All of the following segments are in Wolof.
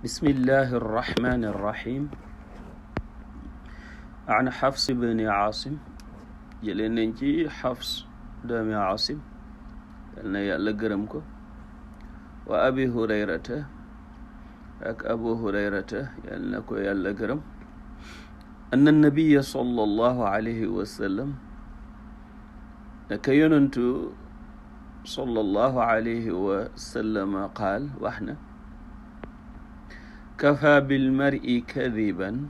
bismillahi irrahmani irrahim an Xafs bni Aasim jëlee nañ ci Xafs doomi Aasim yal na yàlla gërëm ko wa abi hurayrata ak abu hurayrata yal na ko yàlla gërëm anna nabiya sallallahu alayhi wa sallam naka yonantu sallallahu alayhi wa sallam qaal wax na kafa bilmari kadiban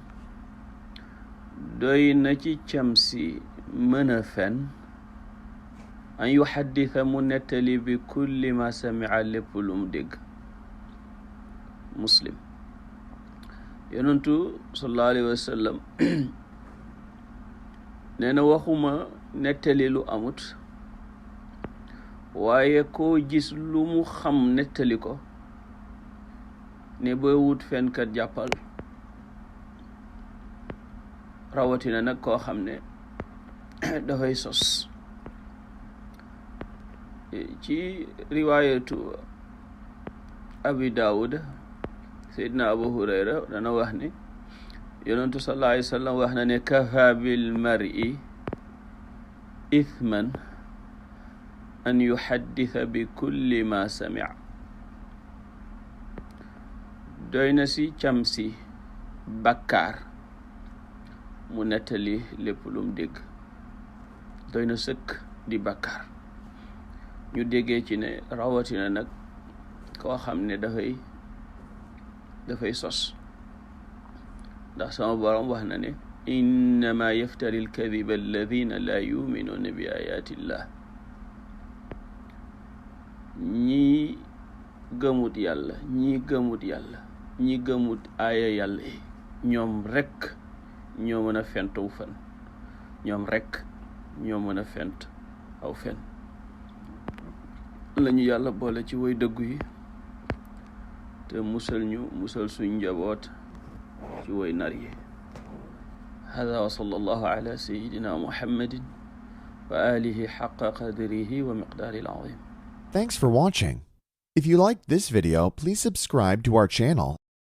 doy na ci camsi mën a fen an yuxaddisa mu nettali bi kulli ma samia lépp lu mu dégg. Muslim. yonentu sallallahu alayhi wa sallam nee na waxuma nettali lu amut waaye koo gis lu mu xam nettali ko ne booy wut fenkat jàppal, rawatina nag koo xam ne dafay sos. ci riwaayatu abi daawud seydina abu hurayra dana wax ne yonentu sallallahu alayhi wa sallam wax na ne kafa bil mar'i ithman an yuhaddisa bi kulli ma sami'a. doy na si cam si bakkaar mu nettali lépp lum dégg. doy na sëkk di bakkaar. ñu déggee ci ne rawatina nag koo xam ne dafay sos, ndax sama borom wax na ne innama yaftari alkadiba alladina la yuminuuna bi ayatillah. ñi gëmut yàlla ñi gëmut aaya yàlla yi ñoom rekk ñoo mën a fentu fen ñoom rekk ñoo mën a fent aw fen. lañu yàlla boole ci woy dëggu yi te musal suñ njaboot ci woy nar yi. hada wa sallallahu ala sayidina muhammadin wa alihi xaqa qadrihi wa miqdaari al-azim. Thanks for watching. If you liked this video, please subscribe to our channel